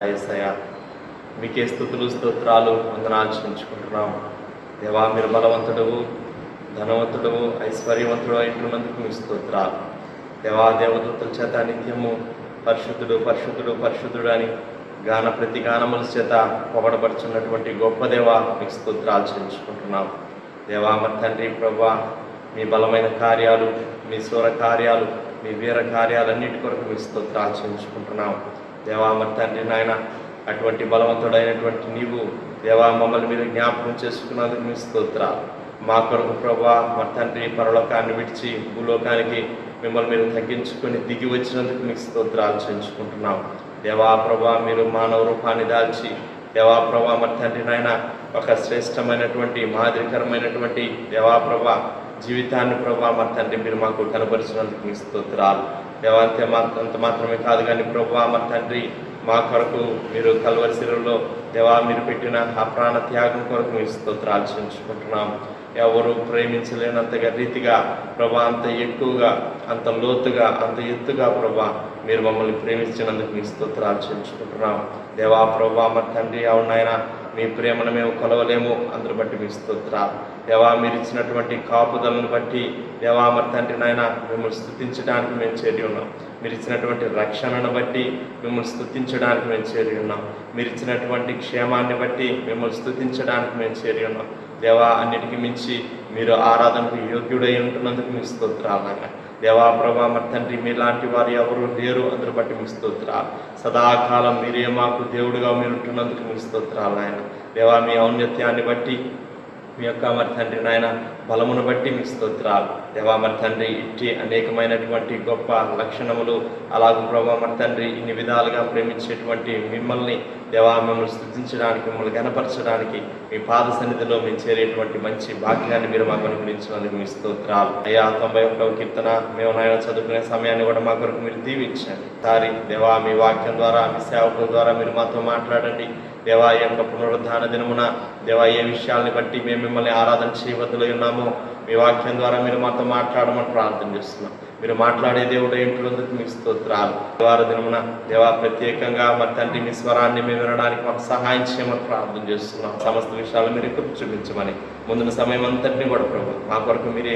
యేసయ్యా మీకే స్తుతులు స్తోత్రాలు వందనాలు చెల్లించుకుంటున్నాం. దేవా మీరు బలవంతుడు, ధనవంతుడు, ఐశ్వర్యవంతుడు అయినందుకు మీ స్తోత్రాలు. దేవా దేవదూతల చేత నిత్యము పరిశుద్ధుడు పరిశుద్ధుడు పరిశుద్ధుడు అని ప్రతి గానముల చేత పొగడబడుచున్నటువంటి గొప్ప దేవా మీకు స్తోత్రాలు చెల్లించుకుంటున్నాం. దేవా మరి తండ్రి ప్రభువా మీ బలమైన కార్యాలు, మీ శూర కార్యాలు, మీ వీర కార్యాలన్నిటి కొరకు మీ స్తోత్రాలు చెల్లించుకుంటున్నాం. దేవా మరి తండ్రి నాయన అటువంటి బలవంతుడైనటువంటి నీవు దేవా మమ్మల్ని మీరు జ్ఞాపకం చేసుకున్నందుకు మీ స్తోత్రాలు. మా కొరకు ప్రభువా మరి తండ్రి పరలోకాన్ని విడిచి భూలోకానికి మిమ్మల్ని మీరు తగ్గించుకొని దిగి వచ్చినందుకు మీకు స్తోత్రాలు చెల్లించుకుంటున్నాం. దేవా ప్రభువా మీరు మానవ రూపాన్ని దాల్చి దేవా ప్రభా మరి తండ్రి నాయన ఒక శ్రేష్టమైనటువంటి మాదిరికరమైనటువంటి దేవా ప్రభా జీవితాన్ని ప్రభా మరి తండ్రి మీరు మాకు కనపరిచినందుకు మీ స్తోత్రాలు. దేవా అంత మాత్రమే కాదు కానీ ప్రభా మరి తండ్రి మా కొరకు మీరు కల్వరి శిలువలో దేవా మీరు పెట్టిన ఆ ప్రాణ త్యాగం కొరకు మీ స్తోత్రాలు చెల్లించుకుంటున్నాం. ఎవరు ప్రేమించలేనంతగా రీతిగా ప్రభా అంత ఎక్కువగా, అంత లోతుగా, అంత ఎత్తుగా ప్రభా మీరు మమ్మల్ని ప్రేమించినందుకు మీ స్తోత్రాలు చెల్లించుకుంటున్నాం. దేవా ప్రభా మరి తండ్రి అవునాయన మీ ప్రేమను మేము కొలవలేము, అందరు బట్టి మీ స్తోత్రాలు. దేవా మీరు ఇచ్చినటువంటి కాపుదలను బట్టి దేవా మరి తండ్రి నాయన మిమ్మల్ని స్తుతించడానికి మేము చేరి ఉన్నాం. మీరు ఇచ్చినటువంటి రక్షణను బట్టి మిమ్మల్ని స్తుతించడానికి మేము చేరి ఉన్నాం. మీరు ఇచ్చినటువంటి క్షేమాన్ని బట్టి మిమ్మల్ని స్తుతించడానికి మేము చేరి ఉన్నాం. దేవా అన్నిటికీ మించి మీరు ఆరాధనకు యోగ్యుడై ఉంటున్నందుకు మీ స్తోత్రాలు నాయన. దేవా ప్రభా మరి తండ్రి మీలాంటి వారు ఎవరు లేరు, అందరు బట్టి మీ స్తోత్రాలు. సదాకాలం మీరే మాకు దేవుడుగా మీరు ఉంటున్నందుకు మీ స్తోత్రాలు నాయన. దేవా మీ ఔన్నత్యాన్ని బట్టి మీ యొక్క మరి తండ్రి నాయన బలమును బట్టి మీ స్తోత్రాలు. దేవా మరి తండ్రి ఇట్టి అనేకమైనటువంటి గొప్ప లక్షణములు అలాగే ప్రభా మరి తండ్రి ఇన్ని విధాలుగా ప్రేమించేటువంటి మిమ్మల్ని దేవా మిమ్మల్ని స్తుతించడానికి, మిమ్మల్ని గణపరచడానికి మీ పాద సన్నిధిలో మేము చేరేటువంటి మంచి భాగ్యాన్ని మీరు మాకు అనుగ్రహించినందుకు మీ స్తోత్రాలు. అయ్యా 91వ కీర్తన మేము నాయన చదువుకునే సమయాన్ని కూడా మా కొరకు మీరు దీవించండి. సారి దేవా మీ వాక్యం ద్వారా, మీ సేవకుల ద్వారా మీరు మాతో మాట్లాడండి. దేవా యొక్క పునరుద్ధాన దినమున దేవా ఏ విషయాల్ని బట్టి మేము మిమ్మల్ని ఆరాధన చేయవద్దులో ఉన్నామో మీ వాక్యం ద్వారా మీరు మాతో మాట్లాడమని ప్రార్థన చేస్తున్నాం. మీరు మాట్లాడే దేవుడు ఏంటున్నందుకు మీకు స్తోత్రాలు. వార దినమున దేవా ప్రత్యేకంగా మరి తండ్రి మీ స్వరాన్ని మేము వినడానికి మాకు సహాయం చేయమని ప్రార్థన చేస్తున్నాం. సమస్త విషయాలు మీరు ఎక్కువ చూపించమని, ముందున్న సమయం అంతటినీ కూడా ప్రభు మా కొరకు మీరే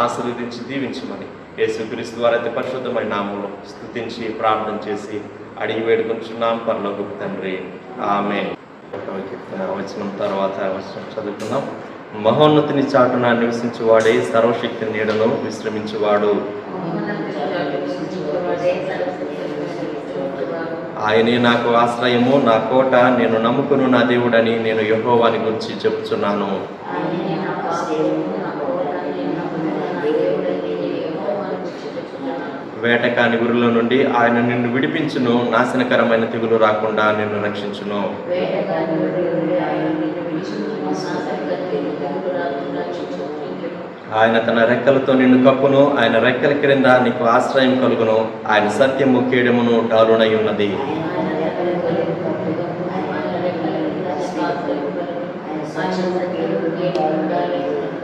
ఆశీర్వదించి దీవించమని యేసుక్రీస్తు ద్వారా అతి పరిశుద్ధమైన నామములో స్తుతించి ప్రార్థన చేసి అడిగి వేడుకొంచున్నాం పరలోకపు తండ్రి, ఆమేన్. వచనం తర్వాత వచనం చదువుకున్నాం. మహోన్నతిని చాటున నివసించువాడే సర్వశక్తి నీడను విశ్రమించువాడు. ఆయనే నాకు ఆశ్రయము, నా కోట, నేను నమ్ముకును నా దేవుడని నేను యెహోవాని గురించి చెప్పుచున్నాను. వేటకాని గురుల నుండి ఆయన నిన్ను విడిపించును, నాశనకరమైన తెగులు రాకుండా నిన్ను రక్షించును. ఆయన తన రెక్కలతో నిన్ను కప్పును, ఆయన రెక్కల క్రింద నీకు ఆశ్రయం కలుగును. ఆయన సత్యము కేడమును డాలునై ఉన్నది.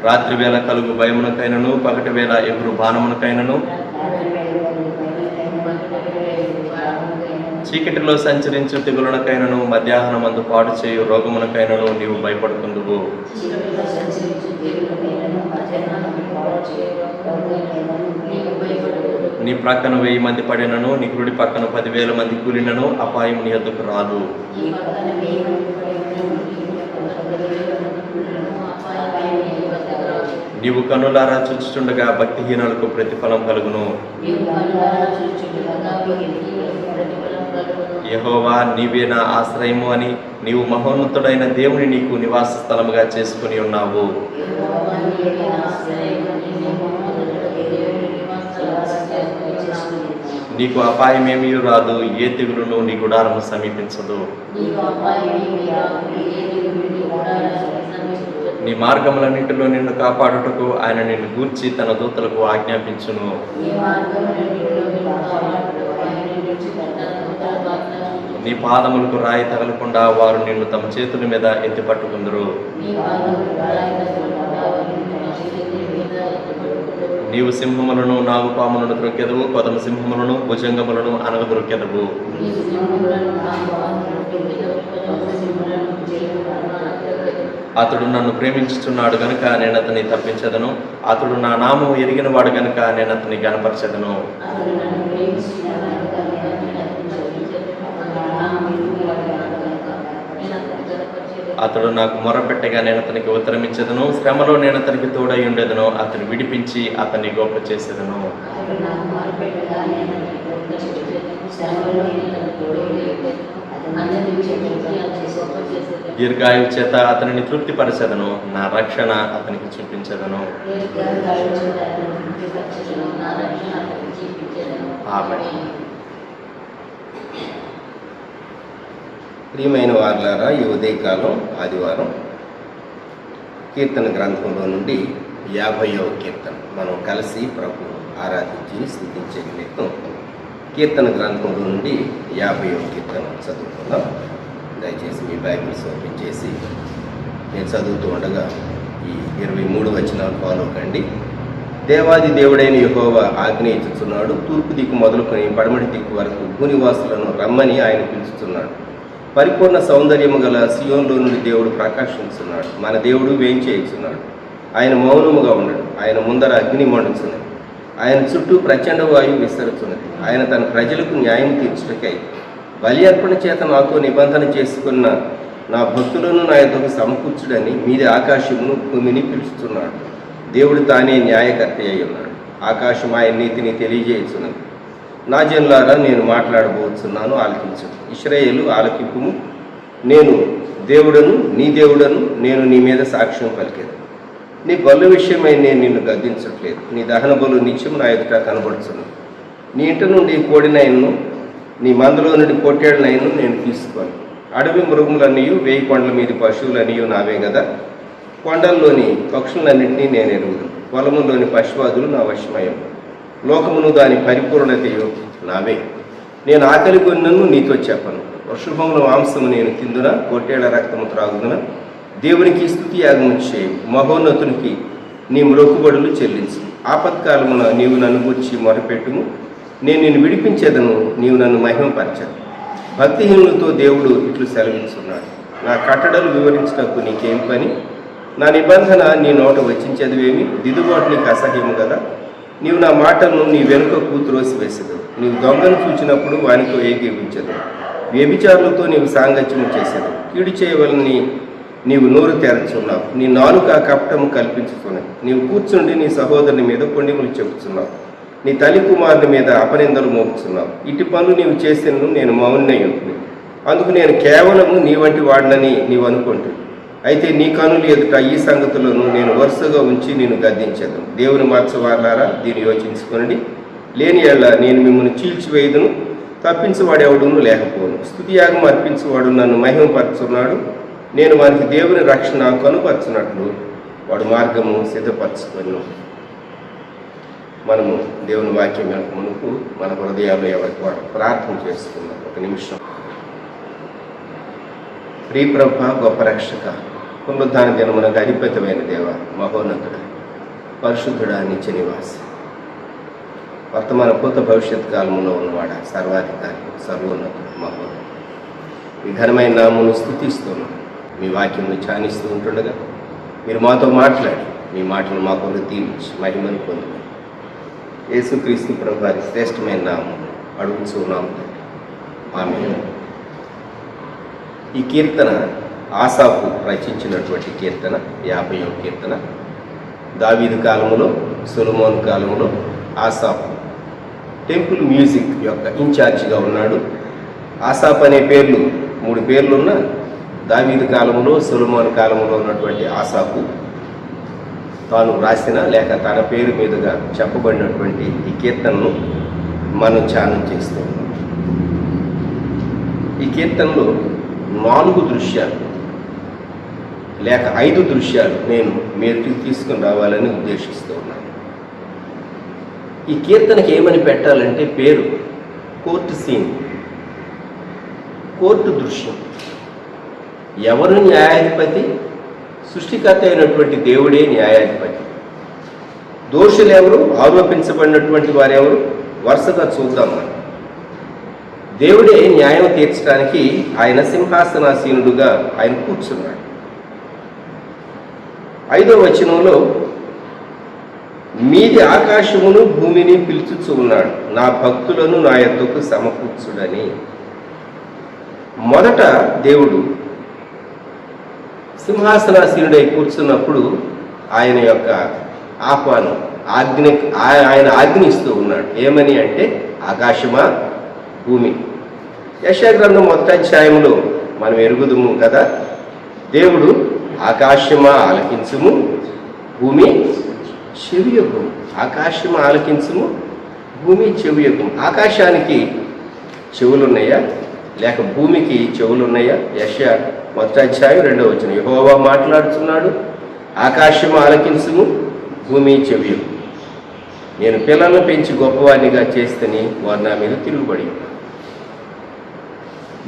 రాత్రి వేళ కలుగు భయమునకైనను, పగటి వేళ ఎగురు బాణమునకైనను, చీకటిలో సంచరించు తెగులునకైనను, మధ్యాహ్నమందు పాడు చేయు రోగమునకైనను నీవు భయపడుకుందువు. నీ ప్రక్కన 1000 మంది పడినను, నీ కుడి పక్కన 10,000 మంది కూలినను అపాయం నీ వద్దకు రాదు. నీవు కనులారా చూచుచుండగా భక్తిహీనులకు ప్రతిఫలం కలుగును. యెహోవా నీవే నా ఆశ్రయము అని నీవు మహోన్నతుడైన దేవుని నీకు నివాస స్థలముగా చేసుకుని ఉన్నావు. నీకు అపాయమేమీ రాదు, ఏ తెగులును నీ గుడారము సమీపించదు. నీ మార్గములన్నింటిలో నిన్ను కాపాడుటకు ఆయన నిన్ను గూర్చి తన దూతలకు ఆజ్ఞాపించును. నీ పాదములకు రాయి తగలకుండా వారు నిన్ను తమ చేతుల మీద ఎత్తి పట్టుకుందరు. నీవు సింహములను, నాగుపాములను త్రొక్కెదవు, కొదమ సింహములను, భుజంగములను అనగ త్రొక్కెదవు. అతడు నన్ను ప్రేమించుచున్నాడు గనుక నేను అతన్ని తప్పించదను. అతడు నా నామం ఎరిగిన వాడు గనుక నేను అతన్ని గనపరచదను. అతడు నాకు మొరపెట్టగా నేను అతనికి ఉత్తరమిచ్చదను. శ్రమలో నేను అతనికి తోడై ఉండేదను. అతను విడిపించి అతన్ని గొప్ప చేసేదను. దీర్ఘాయువు చేత అతనిని తృప్తిపరచదను. నా రక్షణ అతనికి చూపించదను. ఆమేన్. ప్రియమైన వారులారా, ఈ ఉదయకాలం ఆదివారం కీర్తన గ్రంథంలో నుండి 50వ కీర్తన మనం కలిసి ప్రభు ఆరాధించి స్తుతించే నిమిత్తం కీర్తన గ్రంథంలో నుండి 50వ కీర్తన చదువుకుందాం. దయచేసి మీ బైబిల్స్ ఓపెన్ చేసి నేను చదువుతూ ఉండగా ఈ 23 వచనాలు ఫాలో కండి. దేవాది దేవుడైన యెహోవా ఆజ్ఞ ఇచ్చుచున్నాడు. తూర్పు దిక్కు మొదలుకొని పడమటి దిక్కు వరకు భూనివాసులను రమ్మని ఆయన పిలుచుతున్నాడు. పరిపూర్ణ సౌందర్యము గల సియోన్లో నుండి దేవుడు ప్రకాశించున్నాడు. మన దేవుడు వేంచేయుచున్నాడు. ఆయన మౌనముగా ఉండడు. ఆయన ముందర అగ్ని మండుచున్నది. ఆయన చుట్టూ ప్రచండ వాయువు విస్తరుచున్నది. ఆయన తన ప్రజలకు న్యాయం తీర్చుటకై బలి అర్పణ చేత నాతో నిబంధన చేసుకున్న నా భక్తులను నా యొద్దకు సమకూర్చుడని మీది ఆకాశమును భూమిని పిలుచుతున్నాడు. దేవుడు తానే న్యాయకర్త అయి ఉన్నాడు. ఆకాశం ఆయన నీతిని తెలియజేయుచున్నది. నా జనులారా, నేను మాట్లాడబోతున్నాను, ఆలకించు. ఇశ్రాయేలు ఆలకింపుము. నేను దేవుడను, నీ దేవుడను. నేను నీ మీద సాక్ష్యం పలికేది. నీ బలు విషయమై నేను నిన్ను గద్దించట్లేదు. నీ దహన బలు నిత్యం నా ఎదుట కనబడుచున్నాను. నీ ఇంటి నుండి కోడినైను, నీ మందులో నుండి పొట్టేళ్ళనైను నేను తీసుకోను. అడవి మృగములన్నీ, 1000 కొండల మీద పశువులన్నీ నావే కదా. కొండల్లోని పక్షులన్నింటినీ నేను ఎరుగుదును. పొలములోని పశువాదులు నా వశమయం. లోకమును దాని పరిపూర్ణతయు నావే. నేను ఆకలి కొన్నను నీతో చెప్పను. వృషభముల మాంసము నేను తిందున, పొట్టేళ్ల రక్తము త్రాగుదున. దేవునికి స్తుతి యాగము చేయు. మహోన్నతునికి నీ మ్రొక్కుబడులు చెల్లించు. ఆపత్కాలమున నీవు నన్ను గూర్చి మొరపెట్టుము. నేను నిన్ను విడిపించేదను, నీవు నన్ను మహిమపరచదు. భక్తిహీనులతో దేవుడు ఇట్లు సెలవిస్తున్నాడు. నా కట్టడలు వివరించుటకు నీకేం పని? నా నిబంధన నీ నోట వచ్చించేదివేమి? దిద్దుబాటు నీకు అసహ్యము కదా. నీవు నా మాటలను నీ వెనుక కూతురోసి వేసేదు. నీవు దొంగను చూచినప్పుడు వానితో ఏకీవించదు. వ్యభిచారులతో నీవు సాంగత్యము చేసేదు. కీడు చేయవలని నీవు నోరు తెరచున్నావు. నీ నాలుక కపటము కల్పించుతున్నది. నీవు కూర్చుండి నీ సహోదరుని మీద కొండిములు చెబుతున్నావు. నీ తల్లి కుమారుని మీద అపనిందలు మోపుతున్నావు. ఇటు పనులు నీవు చేసినను నేను మౌనై ఉంటుంది. అందుకు నేను కేవలము నీ వంటి వాడినని నీవు అనుకుంటు. అయితే నీ కనులు ఎదుట ఈ సంగతులను నేను వరుసగా ఉంచి నేను గద్దించదు. దేవుని మార్చవాలారా, దీన్ని యోచించుకొనండి. లేని ఎళ్ళ నేను మిమ్మల్ని చీల్చివేయుదును. తప్పించువాడెవడును లేకపోను. స్తుతియాగం అర్పించువాడు నన్ను మహిమపరుచున్నాడు. నేను వారికి దేవుని రక్షణ కనుపరచున్నట్లు వాడు మార్గము సిద్ధపరచుకొను. మనము దేవుని వాక్యం మునుపు మన హృదయాల్లో ఎవరికి వాడు ప్రార్థన చేసుకున్నాం. ఒక నిమిషం. ప్రియప్రభ, గొప్ప రక్షక, పునరుద్ధాన దినమునకు అధిపతమైన దేవ, మహోన్నతుడ, పరిశుద్ధుడా, నిత్య నివాస, వర్తమాన భూత భవిష్యత్ కాలంలో ఉన్నవాడ, సర్వాధికారి, సర్వోన్నతుడు, మహోన్నతుడు, ఈ ఘనమైన నామమును స్తుతిస్తున్నాం. మీ వాక్యమును ధ్యానిస్తూ ఉంటుండగా మీరు మాతో మాట్లాడి మీ మాటలు మా కొరకు తీర్చి మహిమను పొందుకొని యేసుక్రీస్తు ప్రభు వారి శ్రేష్టమైన నామం అడుగుతున్నాము. ఆమేన్. ఈ కీర్తన ఆసాపు రచించినటువంటి కీర్తన, 50వ కీర్తన. దావీదు కాలములో, సొలొమోను కాలములో ఆసాపు టెంపుల్ మ్యూజిక్ యొక్క ఇన్ఛార్జిగా ఉన్నాడు. ఆసాపు అనే పేర్లు 3 పేర్లున్న దావీదు కాలములో, సొలొమోను కాలంలో ఉన్నటువంటి ఆసాపు తాను రాసిన లేక తన పేరు మీదుగా చెప్పబడినటువంటి ఈ కీర్తనను మనం ధ్యానం చేస్తూ ఉన్నాం. ఈ కీర్తనలో 4 దృశ్యాలు లేక 5 దృశ్యాలు నేను మీరు తీసుకుని రావాలని ఉద్దేశిస్తూ ఉన్నాను. ఈ కీర్తనకి ఏమని పెట్టాలంటే పేరు కోర్టు సీన్, కోర్టు దృశ్యం. ఎవరు న్యాయాధిపతి? సృష్టికర్త అయినటువంటి దేవుడే న్యాయాధిపతి. దోషులు ఎవరు? ఆరోపించబడినటువంటి వారెవరు? వరుసగా చూద్దాం. మనం దేవుడే న్యాయం తీర్చడానికి ఆయన సింహాసనాసీనుడుగా ఆయన కూర్చున్నాడు. 5వ వచనంలో మీది ఆకాశమును భూమిని పిలుచుచు ఉన్నాడు, నా భక్తులను నా యొద్దకు సమకూర్చుడని. మొదట దేవుడు సింహాసనాసీనుడై కూర్చున్నప్పుడు ఆయన యొక్క ఆహ్వానం ఆయన ఆజ్ఞిస్తూ ఉన్నాడు. ఏమని అంటే, ఆకాశమా భూమి. యెషయా గ్రంథం 1వ అధ్యాయంలో మనం ఎరుగుదుము కదా, దేవుడు ఆకాశమా ఆలకించుము, భూమి చెవియొగ్గుము. ఆకాశమా ఆలకించుము, భూమి చెవియొగ్గుము. ఆకాశానికి చెవులున్నాయా లేక భూమికి చెవులున్నాయా? యెషయా 1వ అధ్యాయం 2వ వచనం, యెహోవా మాట్లాడుతున్నాడు, ఆకాశము ఆలకించుము, భూమి చెవియొగ్గుము. నేను పిల్లలను పెంచి గొప్పవాడినిగా చేస్తని వారు నా మీద తిరుగుబడి.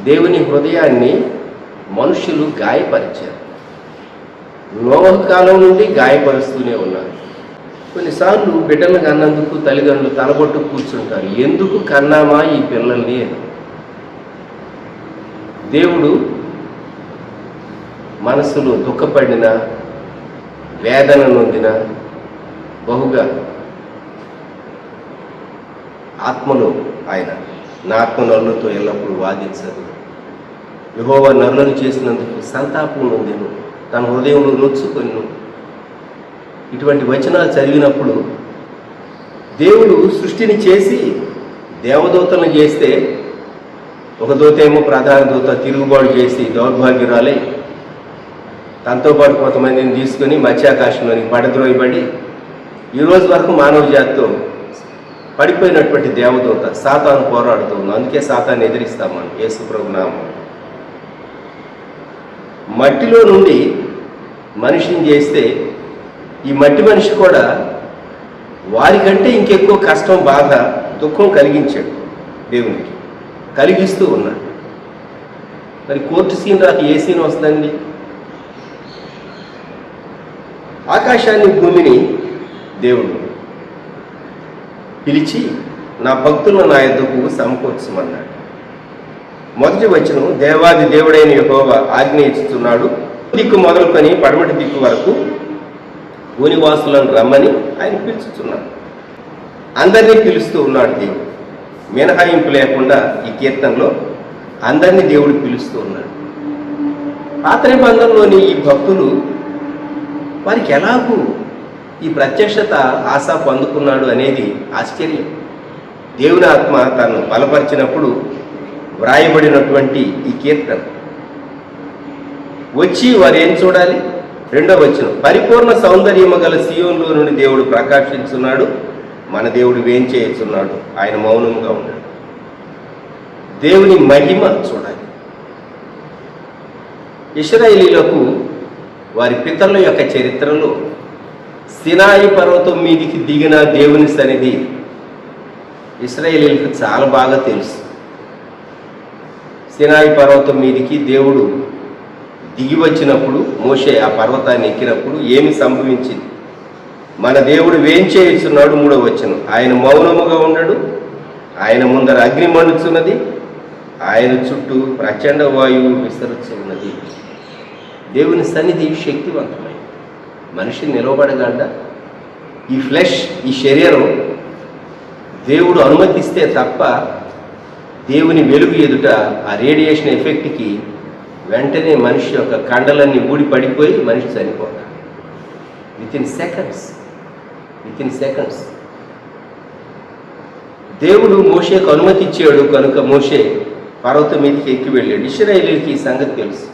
దేవుని హృదయాన్ని మనుషులు గాయపరిచారు. నోహు కాలం నుండి గాయపరుస్తూనే ఉన్నారు. కొన్నిసార్లు బిడ్డలను కన్నందుకు తల్లిదండ్రులు తలబొట్టు కూర్చుంటారు, ఎందుకు కన్నామా ఈ పిల్లల్ని అని. దేవుడు మనసులో దుఃఖపడిన, వేదన నొందిన, బహుగా ఆత్మలో ఆయన నా ఆత్మ నరులతో ఎల్లప్పుడూ వాదించదు. యెహోవా నరులను చేసినందుకు సంతాపం నొందెను, తన హృదయంలో నొచ్చుకొను. ఇటువంటి వచనాలు చదివినప్పుడు దేవుడు సృష్టిని చేసి దేవదూతలను చేస్తే, ఒక దూత ఏమో ప్రధాన దూత తిరుగుబాటు చేసి దౌర్భాగ్యురాలై తనతో పాటు కొంతమందిని తీసుకొని మత్స్యాకాశంలోనికి పడద్రోయబడి ఈరోజు వరకు మానవ జాతితో పడిపోయినటువంటి దేవదూత సాతాను పోరాడుతూ ఉంది. అందుకే సాతాన్ని ఎదిరిస్తాం మనం యేసు ప్రభు నామం. మట్టిలో నుండి మనిషిని చేస్తే ఈ మట్టి మనిషి కూడా వారికంటే ఇంకెక్కువ కష్టం, బాధ, దుఃఖం కలిగించాడు దేవునికి, కలిగిస్తూ ఉన్నాడు. మరి కోర్టు సీన్ రాక ఏ సీన్ వస్తుందండి? ఆకాశాన్ని భూమిని దేవుడు పిలిచి నా భక్తులను నా యొద్దకు సమకూర్చమన్నాడు. మొదటి వచనం, దేవాది దేవుడైన యెహోవా ఆజ్ఞ ఇస్తున్నాడు, దిక్కు మొదలుకొని పడమటి దిక్కు వరకు భూనివాసులను రమ్మని ఆయన పిలుచుతున్నాడు. అందరినీ పిలుస్తూ ఉన్నాడు దేవుడు. మినహాయింపు లేకుండా ఈ కీర్తనలో అందరినీ దేవుడు పిలుస్తూ ఉన్నాడు. పాత నిబంధనలోని ఈ భక్తులు వారికి ఎలాగూ ఈ ప్రత్యక్షత ఆశాపు అందుకున్నాడు అనేది ఆశ్చర్యం. దేవుని ఆత్మ తను బలపరిచినప్పుడు వ్రాయబడినటువంటి ఈ కీర్తన. వచ్చి వారు ఏం చూడాలి? 2వ వచనం, పరిపూర్ణ సౌందర్యము గల సీయోనులో నుండి దేవుడు ప్రకాశించున్నాడు, మన దేవుడు వేంచేయుచున్నాడు, ఆయన మౌనముగా ఉన్నాడు. దేవుని మహిమ చూడాలి. ఇశ్రాయేలీలకు వారి పితరుల యొక్క చరిత్రలో సినాయి పర్వతం మీదికి దిగిన దేవుని సన్నిధి ఇశ్రాయేలీలకు చాలా బాగా తెలుసు. సినాయి పర్వతం మీదికి దేవుడు దిగి వచ్చినప్పుడు, మోషే ఆ పర్వతాన్ని ఎక్కినప్పుడు ఏమి సంభవించింది? మన దేవుడు వేంచేయుచున్నాడు. 3వ వచనం, ఆయన మౌనముగా ఉండడు, ఆయన ముందర అగ్ని మండుచున్నది, ఆయన చుట్టూ ప్రచండ వాయువు విస్తరించున్నది. దేవుని సన్నిధి శక్తివంతమైంది. మనిషి నిలవబడగలడా? ఈ ఫ్లెష్, ఈ శరీరం దేవుడు అనుమతిస్తే తప్ప దేవుని వెలుగు ఎదుట ఆ రేడియేషన్ ఎఫెక్ట్కి వెంటనే మనిషి యొక్క కండలన్నీ ఊడి పడిపోయి మనిషి చనిపోతాడు. వితిన్ సెకండ్స్ దేవుడు మోషేకు అనుమతి ఇచ్చాడు కనుక మోషే పర్వతం మీదకి ఎక్కి వెళ్ళాడు. ఇశ్రాయేలీయులకి ఈ సంగతి తెలుసు.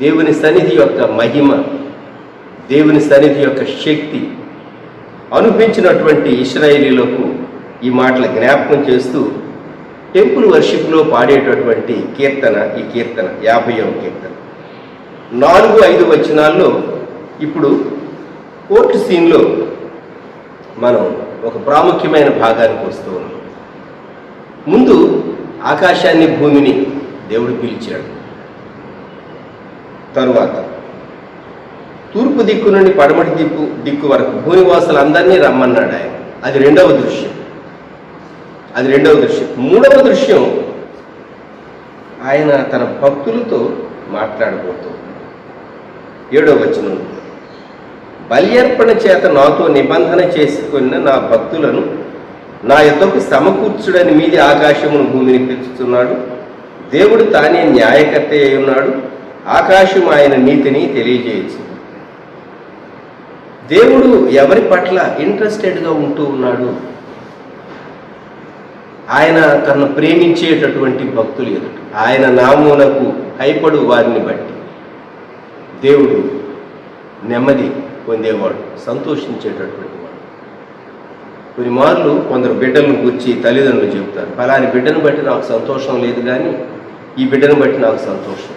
దేవుని సన్నిధి యొక్క మహిమ, దేవుని సన్నిధి యొక్క శక్తి అనుభవించినటువంటి ఇశ్రాయేలీయులకు ఈ మాటల జ్ఞాపకం చేస్తూ టెంపుల్ వర్షిప్లో పాడేటటువంటి కీర్తన ఈ కీర్తన 50వ కీర్తన. 4-5 వచనాల్లో ఇప్పుడు కోర్టు సీన్లో మనం ఒక ప్రాముఖ్యమైన భాగానికి వస్తూ ఉన్నాం. ముందు ఆకాశాన్ని భూమిని దేవుడు పిలిచాడు. తరువాత తూర్పు దిక్కు నుండి పడమటి దిక్కు వరకు భూనివాసులందరినీ రమ్మన్నాడు ఆయన. అది రెండవ దృశ్యం. 3వ దృశ్యం, ఆయన తన భక్తులతో మాట్లాడబోతూ 7వ వచనం, బలి అర్పణ చేత నాతో నిబంధన చేసుకున్న నా భక్తులను నా యొద్దకు సమకూర్చుడని మీది ఆకాశమును భూమిని పెంచుతున్నాడు. దేవుడు తానే న్యాయకర్త అయి ఉన్నాడు. ఆకాశం ఆయన నీతిని తెలియజేయచ్చు. దేవుడు ఎవరి పట్ల ఇంట్రెస్టెడ్గా ఉంటూ ఉన్నాడు? ఆయన తనను ప్రేమించేటటువంటి భక్తులు ఎదుట, ఆయన నామమునకు భయపడు వారిని బట్టి దేవుడు నెమ్మది పొందేవాడు, సంతోషించేటటువంటి వాడు. కొన్ని మార్లు కొందరు బిడ్డలను గురించి తల్లిదండ్రులు చెబుతారు, ఫలాని బిడ్డను బట్టి నాకు సంతోషం లేదు, కానీ ఈ బిడ్డను బట్టి నాకు సంతోషం,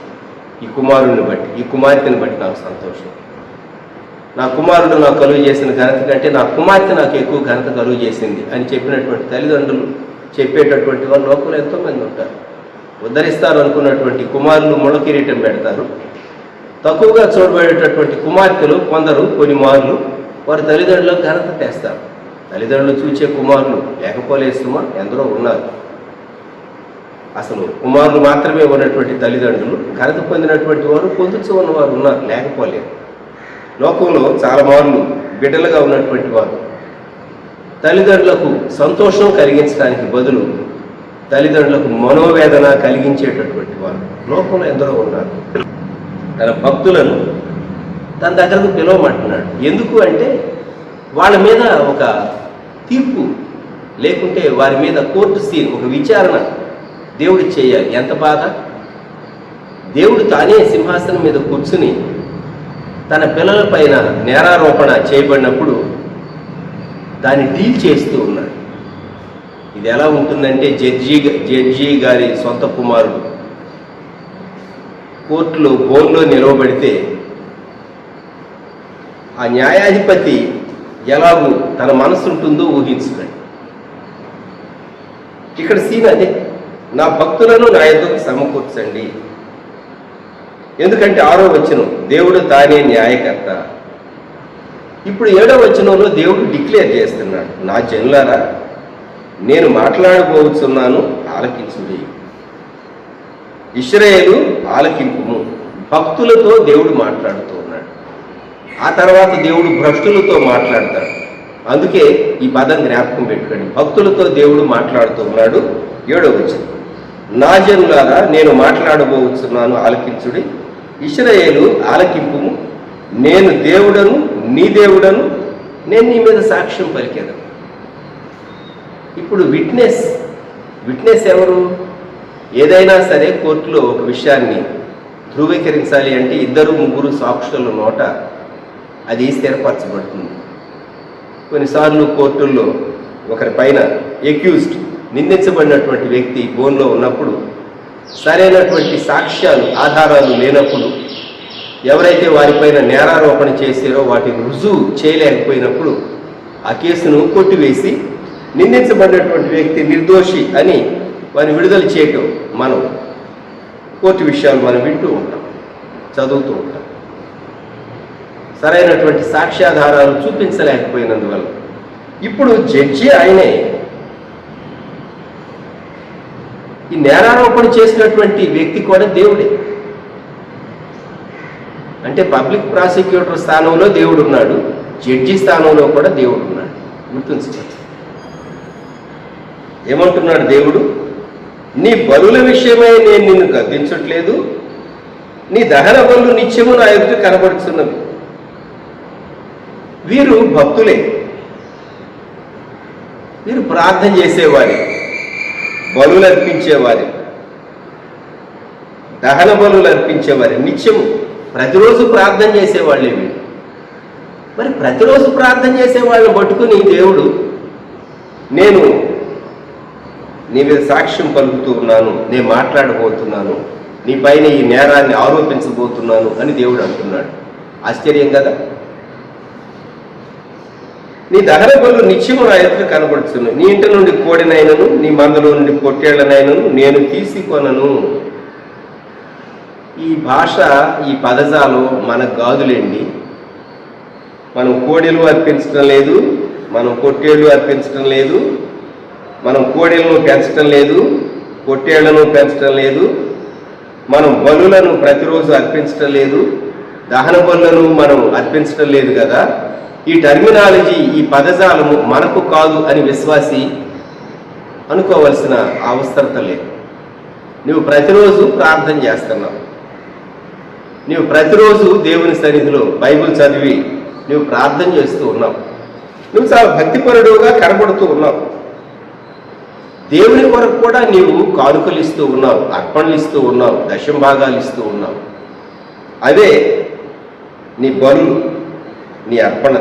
ఈ కుమారుడిని బట్టి, ఈ కుమార్తెని బట్టి నాకు సంతోషం. నా కుమారుడు నాకు కలుగు చేసిన ఘనత కంటే నా కుమార్తె నాకు ఎక్కువ ఘనత కలుగు చేసింది అని చెప్పినటువంటి తల్లిదండ్రులు, చెప్పేటటువంటి వాళ్ళు లోకంలో ఎంతోమంది ఉంటారు. ఉద్ధరిస్తారు అనుకున్నటువంటి కుమారులు ముళ్ళ కిరీటం పెడతారు. తక్కువగా చూడబడేటటువంటి కుమార్తెలు కొందరు కొన్ని మార్లు వారి తల్లిదండ్రులకు ఘనత తెస్తారు. తల్లిదండ్రులు చూచే కుమారులు లేకపోలేస్తుమా, ఎందరో ఉన్నారు. అసలు కుమారులు మాత్రమే ఉన్నటువంటి తల్లిదండ్రులు ఘనత పొందినటువంటి వారు, పొందుతూ ఉన్నవారు ఉన్నారు, లేకపోలేదు. లోకంలో చాలా మార్లు బిడ్డలుగా ఉన్నటువంటి వారు తల్లిదండ్రులకు సంతోషం కలిగించడానికి బదులు తల్లిదండ్రులకు మనోవేదన కలిగించేటటువంటి వారు లోకంలో ఎందరో ఉన్నారు. తన భక్తులను తన దగ్గరకు పిలవమంటున్నాడు. ఎందుకు అంటే వాళ్ళ మీద ఒక తీర్పు లేకుంటే వారి మీద కోర్టు సీన్, ఒక విచారణ దేవుడు చేయాలి. ఎంత బాధ! దేవుడు తానే సింహాసనం మీద కూర్చుని తన పిల్లల పైన నేరారోపణ చేయబడినప్పుడు దాన్ని డీల్ చేస్తూ ఉన్నాడు. ఇది ఎలా ఉంటుందంటే జడ్జి గారి సొంత కుమారుడు కోర్టులో బోన్లో నిలవబడితే ఆ న్యాయాధిపతి ఎలాగూ తన మనసు ఉంటుందో ఊహించుకోండి. ఇక్కడ సీన్ అదే, నా భక్తులను నా యొద్దకు సమకూర్చండి. ఎందుకంటే 6వ వచనం, దేవుడు తానే న్యాయకర్త. ఇప్పుడు 7వ వచనంలో దేవుడు డిక్లేర్ చేస్తున్నాడు, నా జనులారా నేను మాట్లాడబోతున్నాను, ఆలకించుడి. ఇశ్రాయేలు ఆలకింపుము. భక్తులతో దేవుడు మాట్లాడుతూ ఉన్నాడు. ఆ తర్వాత దేవుడు భ్రష్టులతో మాట్లాడతాడు. అందుకే ఈ పదం జ్ఞాపకం పెట్టుకోండి, భక్తులతో దేవుడు మాట్లాడుతూ ఉన్నాడు. 7వ వచనం, నా జనులారా నేను మాట్లాడబోతున్నాను, ఆలకించుడి. ఇశ్రాయేలు ఆలకింపుము. నేను దేవుడను, నీ దేవుడను, నేను నీ మీద సాక్ష్యం పలికేదను. ఇప్పుడు విట్నెస్ ఎవరు? ఏదైనా సరే కోర్టులో ఒక విషయాన్ని ధృవీకరించాలి అంటే 2-3 సాక్షుల నోట అది స్థిరపరచబడుతుంది. కొన్నిసార్లు కోర్టుల్లో ఒకరి పైన ఎక్యూజ్డ్, నిందించబడినటువంటి వ్యక్తి బోన్లో ఉన్నప్పుడు సరైనటువంటి సాక్ష్యాలు, ఆధారాలు లేనప్పుడు, ఎవరైతే వారిపైన నేరారోపణ చేశారో వాటిని రుజువు చేయలేకపోయినప్పుడు ఆ కేసును కొట్టివేసి నిందించబడినటువంటి వ్యక్తి నిర్దోషి అని వారిని విడుదల చేయటం మనం కోర్టు విషయాలు మనం వింటూ ఉంటాం, చదువుతూ ఉంటాం. సరైనటువంటి సాక్ష్యాధారాలు చూపించలేకపోయినందువల్ల ఇప్పుడు జడ్జి ఆయనే. ఈ నేరారోపణ చేసినటువంటి వ్యక్తి కూడా దేవుడే. అంటే పబ్లిక్ ప్రాసిక్యూటర్ స్థానంలో దేవుడు ఉన్నాడు, జడ్జి స్థానంలో కూడా దేవుడు ఉన్నాడు. గుర్తుంచుకోండి. ఏమంటున్నాడు దేవుడు? నీ బలుల విషయమై నేను నిన్ను గద్దించట్లేదు, నీ దహన బలులు నిత్యము నా ఎదుట కనబడుతున్నవి. వీరు భక్తులే, వీరు ప్రార్థన చేసేవారి, బలులు అర్పించేవారి, దహన బలులు అర్పించేవారి, నిత్యము ప్రతిరోజు ప్రార్థన చేసేవాళ్ళే వీరు. మరి ప్రతిరోజు ప్రార్థన చేసేవాళ్ళని పట్టుకుని దేవుడు నేను నీ మీద సాక్ష్యం పలుకుతూ ఉన్నాను, నేను మాట్లాడబోతున్నాను, నీ పైన ఈ నేరాన్ని ఆరోపించబోతున్నాను అని దేవుడు అంటున్నాడు. ఆశ్చర్యం కదా? నీ దహన బలులు నిత్యము నా ఎదుట కనబడుతున్నాయి. నీ ఇంటి నుండి కోడినైనను నీ మందలో నుండి పొట్టేళ్లనైనను నేను తీసుకొనను. ఈ భాష, ఈ పదజాలం మనకు గాదులేండి. మనం కోడెలు అర్పించడం లేదు, మనం పొట్టేళ్ళు అర్పించడం లేదు, మనం కోడెలను పెంచడం లేదు, పొట్టేళ్లను పెంచడం లేదు, మనం బలులను ప్రతిరోజు అర్పించడం లేదు. దహన బలులను మనం అర్పించడం లేదు కదా, ఈ టర్మినాలజీ, ఈ పదజాలము మనకు కాదు అని విశ్వాసి అనుకోవలసిన అవసరత లేదు. నువ్వు ప్రతిరోజు ప్రార్థన చేస్తున్నావు, నువ్వు ప్రతిరోజు దేవుని సన్నిధిలో బైబిల్ చదివి నువ్వు ప్రార్థన చేస్తూ ఉన్నావు, నువ్వు చాలా భక్తిపరుడుగా కనబడుతూ ఉన్నావు. దేవుని కొరకు కూడా నీవు కానుకలు ఇస్తూ ఉన్నావు, అర్పణలు ఇస్తూ ఉన్నావు, దశమ భాగాలు ఇస్తూ ఉన్నావు. అదే నీ బలు, నీ అర్పణ,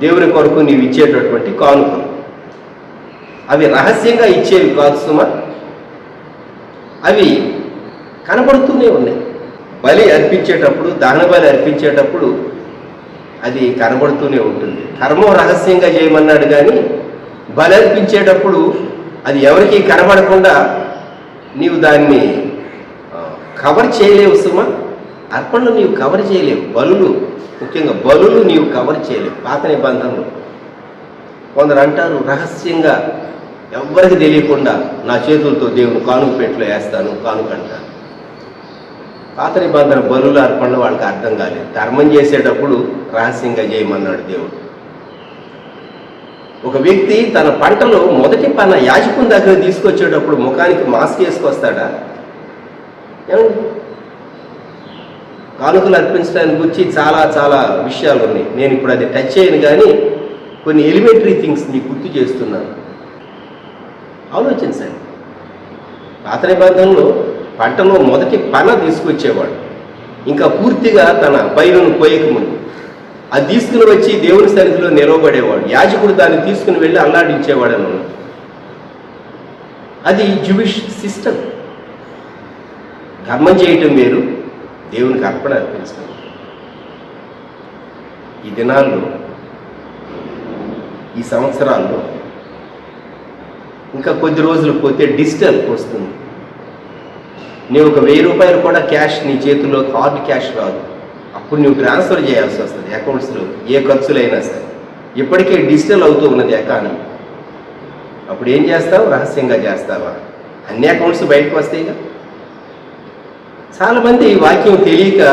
దేవుని కొరకు నీవు ఇచ్చేటటువంటి కానుకలు. అవి రహస్యంగా ఇచ్చేవి కాదు సుమా, అవి కనబడుతూనే ఉన్నాయి. బలి అర్పించేటప్పుడు, దహన బలి అర్పించేటప్పుడు అది కనబడుతూనే ఉంటుంది. ధర్మం రహస్యంగా చేయమన్నాడు, కానీ బలి అర్పించేటప్పుడు అది ఎవరికి కనబడకుండా నీవు దాన్ని కవర్ చేయలేవు సుమా. అర్పణలు నీవు కవర్ చేయలేవు, బలులు, ముఖ్యంగా బలులు నీవు కవర్ చేయలేవు. పాత నిబంధనలు కొందరు అంటారు, రహస్యంగా ఎవ్వరికి తెలియకుండా నా చేతులతో దేవుని కానుక పెట్టులో వేస్తాను కానుక అంటారు. పాత నిబంధన బలుల అర్పణలు వాళ్ళకి అర్థం కాలేదు. ధర్మం చేసేటప్పుడు రహస్యంగా చేయమన్నాడు దేవుడు. ఒక వ్యక్తి తన పంటలో మొదటి పన్న యాజకుని దగ్గర తీసుకొచ్చేటప్పుడు ముఖానికి మాస్క్ వేసుకొస్తాడా? ఏమండి, కానుకలు అర్పించడానికి గురించి చాలా చాలా విషయాలు ఉన్నాయి. నేను ఇప్పుడు అది టచ్ చేయను, కానీ కొన్ని ఎలిమెంటరీ థింగ్స్ మీకు గుర్తు చేస్తున్నాను, ఆలోచించండి. పాత నిబంధనలో పంటలో మొదటి పన తీసుకొచ్చేవాడు, ఇంకా పూర్తిగా తన పైరును కోయకముందు అది తీసుకుని వచ్చి దేవుని సన్నిధిలో నిలవబడేవాడు. యాజకుడు దాన్ని తీసుకుని వెళ్ళి అల్లాడించేవాడు అన్నమాట. అది జూయిష్ సిస్టమ్. ధర్మం చేయటం వేరు, దేవునికి అర్పణ అర్పించడం. ఈ దినాల్లో, ఈ సంవత్సరాల్లో, ఇంకా కొద్ది రోజులు పోతే డిజిటల్ వస్తుంది. నీవు ఒక 1000 రూపాయలు కూడా క్యాష్ నీ చేతుల్లో, హార్డ్ క్యాష్ రాదు. అప్పుడు నువ్వు ట్రాన్స్ఫర్ చేయాల్సి వస్తుంది అకౌంట్స్లో, ఏ ఖర్చులైనా సరే. ఇప్పటికే డిజిటల్ అవుతూ ఉన్నది ఎకానమీ. అప్పుడు ఏం చేస్తావు? రహస్యంగా చేస్తావా? అన్ని అకౌంట్స్ బయటకు వస్తాయిగా. చాలామంది ఈ వాక్యం తెలియక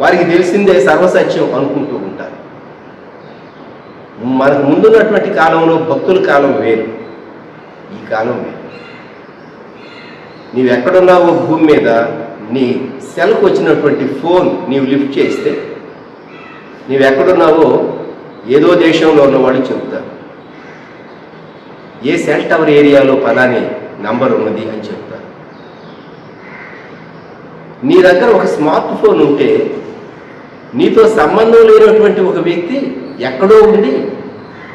వారికి తెలిసిందే సర్వసత్యం అనుకుంటూ ఉంటారు. మనకు ముందున్నటువంటి కాలంలో భక్తుల కాలం వేరు, ఈ కాలం వేరు. నీవెక్కడున్నావో భూమి మీద, నీ సెల్కు వచ్చినటువంటి ఫోన్ నీవు లిఫ్ట్ చేస్తే నీవెక్కడున్నావో ఏదో దేశంలో ఉన్నవాళ్ళు చెబుతారు. ఏ సెల్ టవర్ ఏరియాలో ఫలాని నంబర్ ఉన్నది అని చెప్తారు. నీ దగ్గర ఒక స్మార్ట్ ఫోన్ ఉంటే నీతో సంబంధం లేనటువంటి ఒక వ్యక్తి ఎక్కడో ఉండి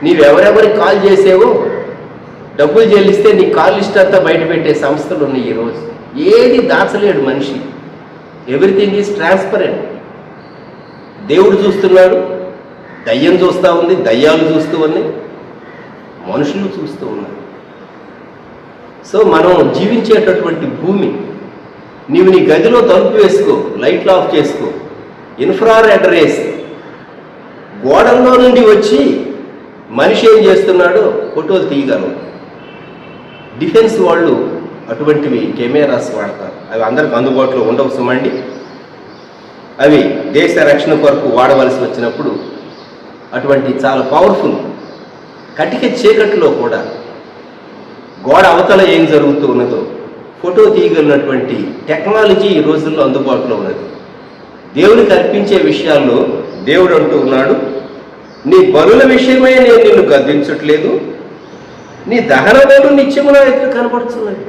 నీవెవరెవరికి కాల్ చేసేవో డబ్బులు చెల్లిస్తే నీ కాల్ లిస్ట్ అంతా బయట పెట్టే సంస్థలు ఉన్నాయి ఈరోజు. ఏది దాచలేడు మనిషి. Everything is transparent. దేవుడు చూస్తున్నాడు, దయ్యం చూస్తూ ఉంది, దయ్యాలు చూస్తూ ఉన్నాయి, మనుషులు చూస్తూ ఉన్నారు. సో మనం జీవించేటటువంటి భూమి, నీవు నీ గదిలో తలుపు వేసుకో, లైట్లు ఆఫ్ చేసుకో, ఇన్ఫ్రారెడ్ రేస్ గోడల్లో నుండి వచ్చి మనిషి ఏం చేస్తున్నాడో ఫోటోలు తీయగలరు. డిఫెన్స్ వాళ్ళు అటువంటివి కెమెరాస్ వాడతారు. అవి అందరికి అందుబాటులో ఉండవు సుమండి. అవి దేశ రక్షణ కొరకు వాడవలసి వచ్చినప్పుడు అటువంటి చాలా పవర్ఫుల్, కటిక చీకటిలో కూడా గోడ అవతల ఏం జరుగుతూ ఉన్నదో ఫోటో తీయగలిగినటువంటి టెక్నాలజీ ఈ రోజుల్లో అందుబాటులో ఉన్నది. దేవునికి అర్పించే విషయాల్లో దేవుడు అంటూ ఉన్నాడు, నీ బలుల విషయమై నేను నిన్ను గద్దించట్లేదు, నీ దహన బలు నిత్యము నా ఎదురు కనబడుతున్నది.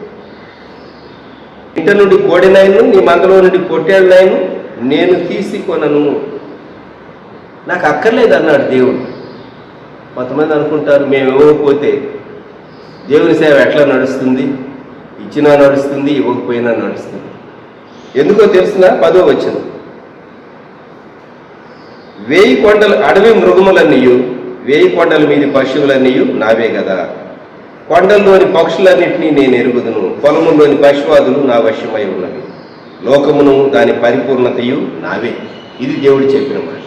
ఇంట నుండి కోడినైను, నీ మందలో నుండి పొట్టేళ్ళనైను నేను తీసుకొనను. నాకు అక్కర్లేదు అన్నాడు దేవుడు. కొంతమంది అనుకుంటారు, మేము ఇవ్వకపోతే దేవుని సేవ ఎట్లా నడుస్తుంది? ఇచ్చినా నడుస్తుంది, ఇవ్వకపోయినా నడుస్తుంది. ఎందుకో తెలుసునా? 10వ వచనం, 1000 కొండల అడవి మృగములన్నీయు, 1000 కొండల మీది పశువులన్నీయు నావే కదా. కొండల్లోని పక్షులన్నింటినీ నేను ఎరుగుదును, పొలములోని పశువాదులు నా వశమై ఉన్నవి, లోకమును దాని పరిపూర్ణతయు నావే. ఇది దేవుడు చెప్పిన మాట.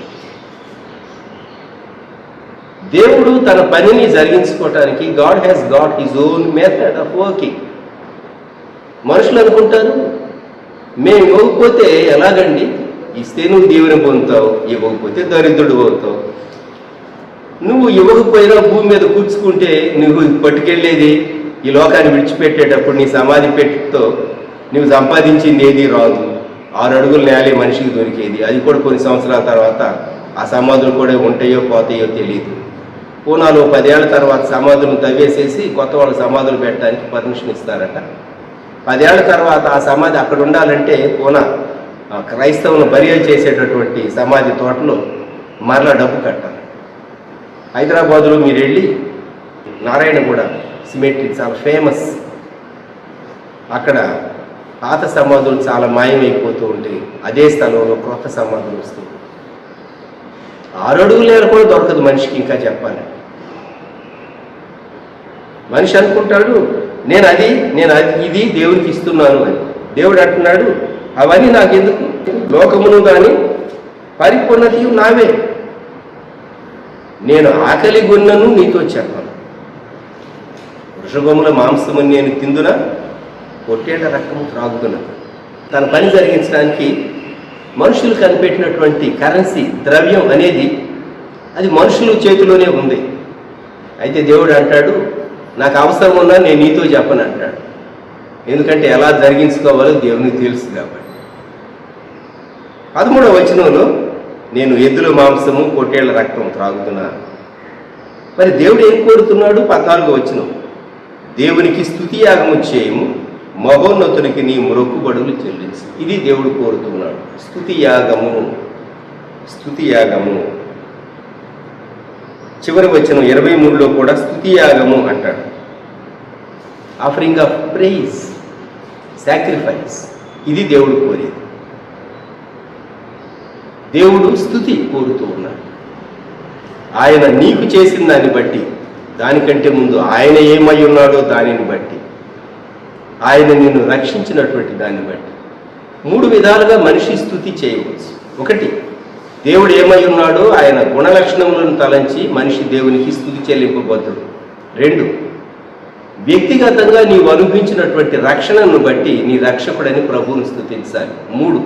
దేవుడు తన పనిని జరిగించుకోవటానికి God has got his own method of working. మనుషులు అనుకుంటారు మేము ఇవ్వకపోతే ఎలాగండి? ఇస్తే నువ్వు దీవెన పొందుతావు, ఇవ్వకపోతే దరిద్రుడు అవుతావు. నువ్వు ఇవ్వకపోయినా భూమి మీద కూర్చుకుంటే నువ్వు పట్టుకెళ్ళేది ఈ లోకాన్ని విడిచిపెట్టేటప్పుడు నీ సమాధి పెట్టితో నువ్వు సంపాదించింది ఏది రాదు. 6 అడుగుల నేలే మనిషికి దొరికేది. అది కూడా కొన్ని సంవత్సరాల తర్వాత ఆ సమాధులు కూడా ఉంటాయో పోతాయో తెలియదు. పూనాలో 10 ఏళ్ల తర్వాత సమాధులను తవ్వేసేసి కొత్త వాళ్ళు సమాధులు పెట్టడానికి పర్మిషన్ ఇస్తారట. 10 ఏళ్ల తర్వాత ఆ సమాధి అక్కడ ఉండాలంటే పూనా క్రైస్తవులను బరియలు చేసేటటువంటి సమాధి తోటలో మరలా డబ్బు కట్టాలి. హైదరాబాదులో మీరు వెళ్ళి నారాయణగూడ సిమెట్రీ చాలా ఫేమస్. అక్కడ పాత సమాధులు చాలా మాయమైపోతూ ఉంటాయి. అదే స్థలంలో కొత్త సమాధులు వస్తాయి. 6 అడుగుల నేల కూడా దొరకదు మనిషికి. ఇంకా చెప్పాలి, మనిషి అనుకుంటాడు నేను అది ఇది దేవునికి ఇస్తున్నాను అని. దేవుడు అంటున్నాడు అవన్నీ నాకెందుకు, లోకమును కానీ పరిపూర్ణత నావే. నేను ఆకలి గొన్నను నీతో చెప్పను, వృషభముల మాంసము నేను తిందునా, పొట్టేళ్ల రక్తము త్రాగుతున్నా. తన పని జరిగించడానికి మనుషులు కనిపెట్టినటువంటి కరెన్సీ ద్రవ్యం అనేది అది మనుషుల చేతిలోనే ఉంది. అయితే దేవుడు అంటాడు నాకు అవసరం ఉన్నా నేను నీతో చెప్పను అంటాడు. ఎందుకంటే ఎలా జరిగించుకోవాలో దేవునికి తెలుసు కాబట్టి. 13వ వచనంలో నేను ఎద్దుల మాంసము పొట్టేళ్ల రక్తం త్రాగుతున్నాను. మరి దేవుడు ఏం కోరుతున్నాడు? 14వ వచనం దేవునికి స్తుతి యాగము చేయము, మహోన్నతునికి నీ మొక్కుబడులు చెల్లించు. ఇది దేవుడు కోరుతున్నాడు, స్తుతి యాగము. స్తుతి యాగము చివరి వచనం 23లో కూడా స్తుతి యాగము అంటాడు. Offering of praise, sacrifice. ఇది దేవుడు కోరేది. దేవుడు స్తుతి కోరుతూ ఉన్నాడు. ఆయన నీకు చేసిన దాన్ని బట్టి, దానికంటే ముందు ఆయన ఏమై ఉన్నాడో దానిని బట్టి, ఆయన నిన్ను రక్షించినటువంటి దాన్ని బట్టి 3 విధాలుగా మనిషి స్తుతి చేయవచ్చు. 1, దేవుడు ఏమై ఉన్నాడో ఆయన గుణలక్షణములను తలంచి మనిషి దేవునికి స్తుతి చెల్లింపబద్దుడు. 2, వ్యక్తిగతంగా నీవు అనుభవించినటువంటి రక్షణను బట్టి నీ రక్షకుడని ప్రభువుని స్తుతించాలి. 3,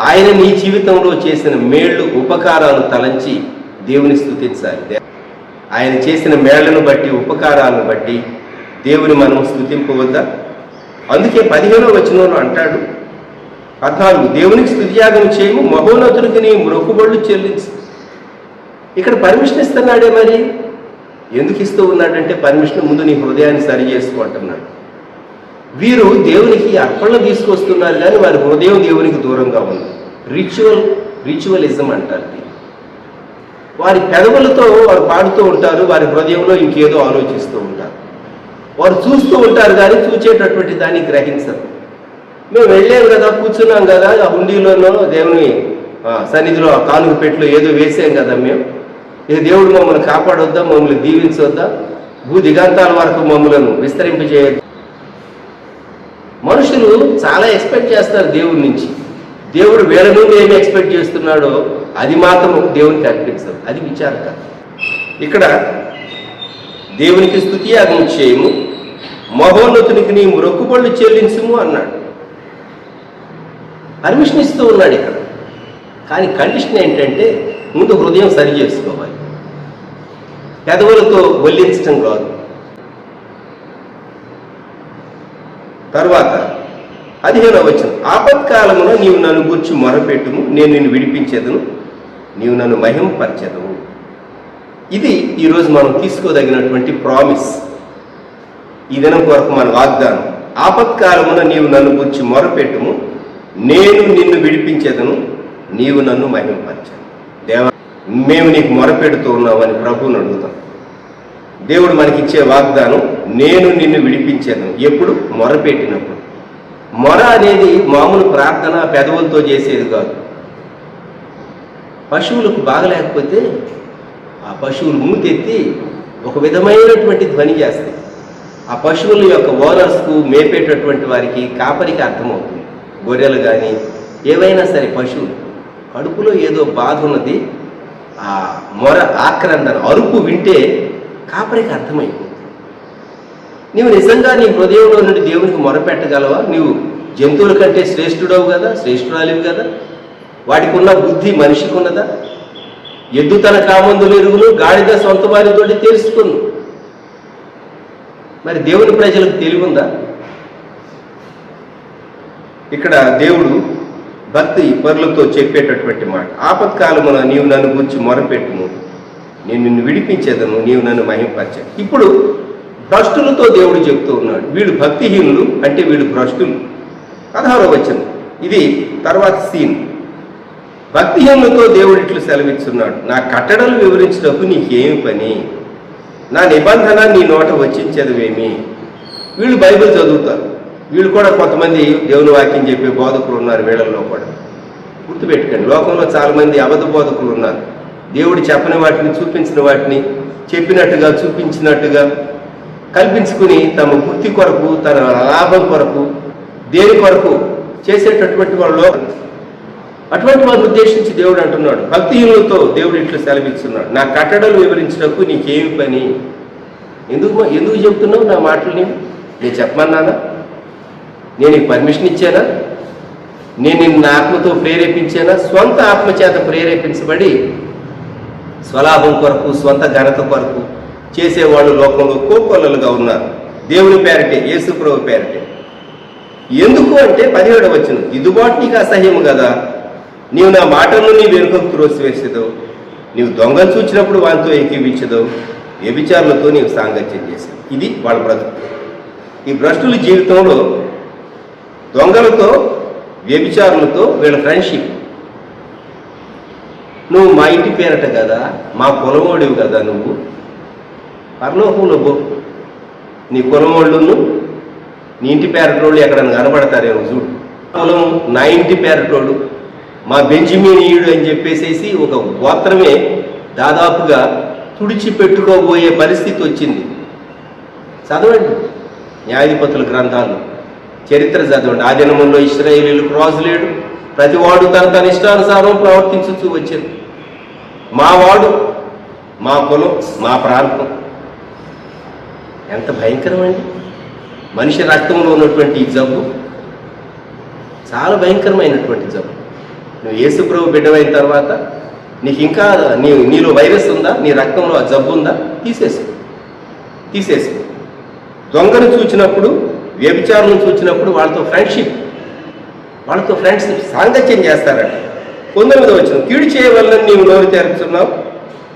ఆయన నీ జీవితంలో చేసిన మేళ్ళు ఉపకారాలు తలంచి దేవుని స్తుతించాలి. ఆయన చేసిన మేళ్లను బట్టి ఉపకారాలను బట్టి దేవుని మనం స్తుతింపవద్దా? అందుకే 15వ వచనంలో అంటాడు 14 దేవునికి స్తుతియాగం చేయము, మహోన్నతునికి నీ మొక్కుబడులు చెల్లించు. ఇక్కడ పర్మిషన్ ఇస్తున్నాడే. మరి ఎందుకు ఇస్తూ ఉన్నాడంటే పర్మిషన్ ముందు నీ హృదయాన్ని సరి చేసుకుంటున్నాడు. వీరు దేవునికి అర్పణలు తీసుకొస్తున్నారు కానీ వారి హృదయం దేవునికి దూరంగా ఉంది. రిచువలిజం అంటారు. వారి పెదవులతో వారు పాడుతూ ఉంటారు, వారి హృదయంలో ఇంకేదో ఆలోచిస్తూ ఉంటారు. వారు చూస్తూ ఉంటారు కానీ చూచేటటువంటి దాన్ని గ్రహించరు. మేము వెళ్ళాము కదా, కూర్చున్నాం కదా, ఆ హుండీలోనో దేవుని సన్నిధిలో ఆ కానుక పెట్టులో ఏదో వేసాం కదా, మేము ఇక దేవుడు మమ్మల్ని కాపాడొద్దా, మమ్మల్ని దీవించొద్దా, భూ దిగంతాల వరకు మమ్మలను విస్తరింపజేయొద్దు. మనుషులు చాలా ఎక్స్పెక్ట్ చేస్తారు దేవుడి నుంచి. దేవుడు వీళ్ళ నుండి ఏమి ఎక్స్పెక్ట్ చేస్తున్నాడో అది మాత్రం దేవునికి అర్పించదు. అది విచారక. ఇక్కడ దేవునికి స్తుతి యాగం చేయము, మహోన్నతునికి నీ మొక్కుబడులు చెల్లించుము అన్నాడు. పర్మిషన్ ఇస్తూ ఉన్నాడు ఇక్కడ. కానీ కండిషన్ ఏంటంటే ముందు హృదయం సరి చేసుకోవాలి, పెదవులతో వల్లించడం కాదు. తర్వాత 15వ వచనం ఆపత్కాలమున నీవు నన్ను గూర్చి మొరపెట్టుము, నేను నిన్ను విడిపించేదను, నీవు నన్ను మహిమపరచెదవు. ఇది ఈరోజు మనం తీసుకోదగినటువంటి ప్రామిస్. ఈ దినం కొరకు మన వాగ్దానం. ఆపత్కాలమున నీవు నన్ను గూర్చి మొరపెట్టుము, నేను నిన్ను విడిపించేదను, నీవు నన్ను మహిమపరచెదవు. దేవా, మేము నీకు మొరపెడుతూ ఉన్నామని ప్రభువుని అడుగుతాం. దేవుడు మనకిచ్చే వాగ్దానం నేను నిన్ను విడిపించేదను. ఎప్పుడు? మొరపెట్టినప్పుడు. మొర అనేది మామూలు ప్రార్థన పెదవులతో చేసేది కాదు. పశువులకు బాగలేకపోతే ఆ పశువులు మూతెత్తి ఒక విధమైనటువంటి ధ్వని చేస్తాయి. ఆ పశువుల యొక్క ఓనర్స్కు, మేపేటటువంటి వారికి, కాపరికి అర్థమవుతుంది. గొర్రెలు కానీ ఏవైనా సరే పశువులు కడుపులో ఏదో బాధ ఉన్నది, ఆ మొర ఆక్రందన అరుపు వింటే కాపరికి అర్థమైపోతుంది. నీవు నిజంగా నీ హృదయంలో నుండి దేవునికి మొరపెట్టగలవా? నీవు జంతువుల కంటే శ్రేష్ఠుడవు కదా, శ్రేష్ఠురాలివి కదా. వాటికి ఉన్న బుద్ధి మనిషికి ఉన్నదా? ఎద్దు తన కామందులు ఎరుగును, గాడిద సొంత వారితోటి తెలుసుకును. మరి దేవుని ప్రజలకు తెలివి ఉందా? ఇక్కడ దేవుడు భక్తి పరులతో చెప్పేటటువంటి మాట, ఆపత్కాలమున నీవు నన్ను గురించి మొరపెట్టును, నేను నిన్ను విడిపించేదను, నీవు నన్ను మహింపరచను. ఇప్పుడు భ్రష్టులతో దేవుడు చెప్తూ ఉన్నాడు. వీళ్ళు భక్తిహీనులు అంటే వీళ్ళు భ్రష్టులు. 16వ వచనం, ఇది తర్వాత సీన్. భక్తిహీనులతో దేవుడు ఇట్లు సెలవిస్తున్నాడు, నా కట్టడలు వివరించినప్పుడు నీకేమి పని, నా నిబంధన నీ నోట వచ్చించదువేమి. వీళ్ళు బైబిల్ చదువుతారు. వీళ్ళు కూడా కొంతమంది దేవుని వాక్యం చెప్పే బోధకులు ఉన్నారు. వీళ్ళల్లో కూడా గుర్తుపెట్టుకోండి, లోకంలో చాలామంది అబద్ధ బోధకులు ఉన్నారు. దేవుడు చెప్పని వాటిని, చూపించిన వాటిని చెప్పినట్టుగా చూపించినట్టుగా కల్పించుకుని తమ వృత్తి కొరకు, తన లాభం కొరకు, దేని కొరకు చేసేటటువంటి వాళ్ళు. అటువంటి వారిని ఉద్దేశించి దేవుడు అంటున్నాడు, భక్తిహీనులతో దేవుడు ఇట్లు సెలవిస్తున్నాడు, నా కట్టడలు వివరించినప్పుడు నీకేమి పని. ఎందుకు చెప్తున్నావు నా మాటలు? నేను చెప్పమన్నానా? నేను నీకు పర్మిషన్ ఇచ్చానా? నేను నిన్ను ఆత్మతో ప్రేరేపించానా? స్వంత ఆత్మచేత ప్రేరేపించబడి స్వలాభం కొరకు, స్వంత ఘనత కొరకు చేసేవాళ్ళు లోకంలో కోకొల్లలుగా ఉన్నారు. దేవుని పేరటే, యేసు ప్రభు పేరటే. ఎందుకు అంటే 17వ వచనం, దిద్దుబాటు నీకు అసహ్యము కదా, నీవు నా మాటలను నీ వెనుకకు త్రోసివేసేదవు, నీవు దొంగలు చూచినప్పుడు వానితో ఏకీవించదవు, వ్యభిచారులతో నీవు సాంగత్యం చేసావు. ఇది వాళ్ళ బ్రతుకు. ఈ భ్రష్టుల జీవితంలో దొంగలతో, వ్యభిచారులతో వీళ్ళ ఫ్రెండ్షిప్. నువ్వు మా ఇంటి పేరట కదా, మా కులమోడివి కదా, నువ్వు పరలోకంలో నీ కులమోళ్ళను, నీ ఇంటి పేరటోళ్ళు ఎక్కడన్నా కనబడతారేమో చూడు. కులం నా ఇంటి పేరటోడు, మా బెంజమినీయుడు అని చెప్పేసేసి ఒక గోత్రమే దాదాపుగా తుడిచిపెట్టుకోబోయే పరిస్థితి వచ్చింది. చదవండి న్యాయాధిపతుల గ్రంథాలు, చరిత్ర చదవండి. ఆ దినముల్లో ఇశ్రాయేలీయులకు రాజు లేడు, ప్రతివాడు తన ఇష్టానుసారం ప్రవర్తించుతూ వచ్చింది. మా వాడు, మా కులం, మా ప్రాంతం. ఎంత భయంకరమండి! మనిషి రక్తంలో ఉన్నటువంటి ఈ జబ్బు చాలా భయంకరమైనటువంటి జబ్బు. నువ్వు యేసు ప్రభు బిడ్డవైన తర్వాత నీకు ఇంకా నీలో వైరస్ ఉందా, నీ రక్తంలో ఆ జబ్బు ఉందా, తీసేసి. దొంగను చూచినప్పుడు, వ్యభిచారులను చూచినప్పుడు వాళ్ళతో ఫ్రెండ్షిప్ సాంగత్యం చేస్తారట. 19వ వచనం, కీడు చేయవలన నీవు నోరు తెరుచున్నావు,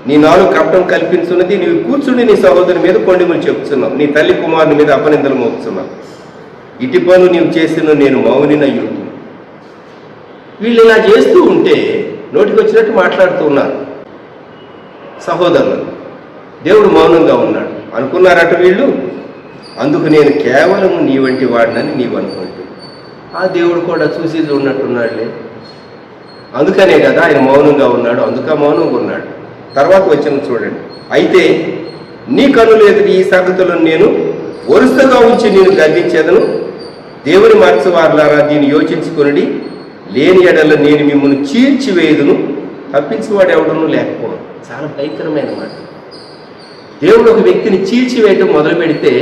నీ నాలుగు కపటం కల్పించున్నది, నీవు కూర్చుండి నీ సహోదరుని మీద కొండెములు చెప్తున్నావు, నీ తల్లి కుమారుని మీద అపనిందలు మోపుతున్నావు, ఇటు పనులు నీవు చేసిన నేను మౌనినయ్యుండు. వీళ్ళు ఇలా చేస్తూ ఉంటే నోటికి వచ్చినట్టు మాట్లాడుతూ ఉన్నారు సహోదరులు. దేవుడు మౌనంగా ఉన్నాడు అనుకున్నారట వీళ్ళు. అందుకు నేను కేవలం నీ వంటి వాడినని నీవు అనుకుంటూ, ఆ దేవుడు కూడా చూసి చూడనట్టున్నాడులే. అందుకనే కదా ఆయన మౌనంగా ఉన్నాడు, మౌనంగా ఉన్నాడు. తర్వాత వచ్చిన చూడండి, అయితే నీ కన్నులు ఎదుటి ఈ సంగతులను నేను వరుసగా ఉంచి నేను గర్వించేదను, దేవుని మార్చవారులారా దీన్ని యోచించుకుని, లేని ఎడల నేను మిమ్మల్ని చీల్చివేయుదును, తప్పించేవాడు ఎవడను లేకపోవడం. చాలా భయంకరమైన మాట. దేవుడు ఒక వ్యక్తిని చీల్చివేయటం మొదలు పెడితే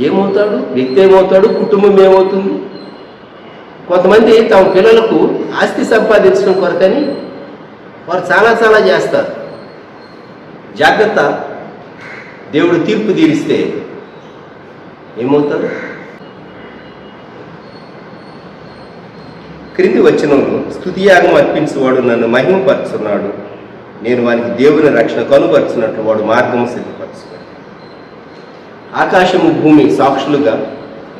ఏమవుతాడు? వ్యక్తి ఏమవుతాడు? కుటుంబం ఏమవుతుంది? కొంతమంది తమ పిల్లలకు ఆస్తి సంపాదించడం కొరకని వారు చాలా చేస్తారు. జాగ్రత్త, దేవుడు తీర్పు తీరిస్తే ఏమవుతాడు? క్రింది వచనంలో, స్తుతియాగం అర్పించేవాడు నన్ను మహిమపరుచున్నాడు, నేను వానికి దేవుని రక్షణ కనుపరుచున్నట్లు వాడు మార్గము సిద్ధపరుచున్నాడు. ఆకాశము భూమి సాక్షులుగా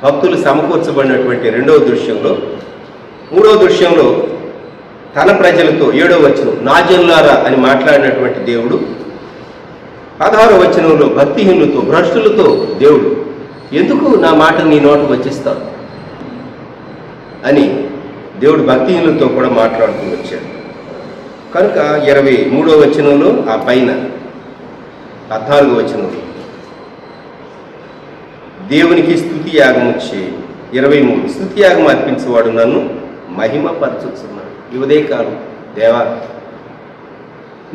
భక్తులు సమకూర్చబడినటువంటి 2వ దృశ్యంలో, 3వ దృశ్యంలో తన ప్రజలతో 7వ వచనం నా జనులారా అని మాట్లాడినటువంటి దేవుడు, 16వ వచనంలో భక్తిహీనులతో, భ్రష్టులతో దేవుడు ఎందుకు నా మాట నీ నోట వచ్చిస్తావు అని దేవుడు భక్తిహీనులతో కూడా మాట్లాడుతూ వచ్చాడు. కనుక 23వ వచనంలో ఆ పైన 14వ వచనంలో దేవునికి స్తుతి యాగం వచ్చి 23 స్తుతి యాగం అర్పించేవాడు నన్ను మహిమపరచుచున్నాడు. ఈ ఉదయకాలం దేవా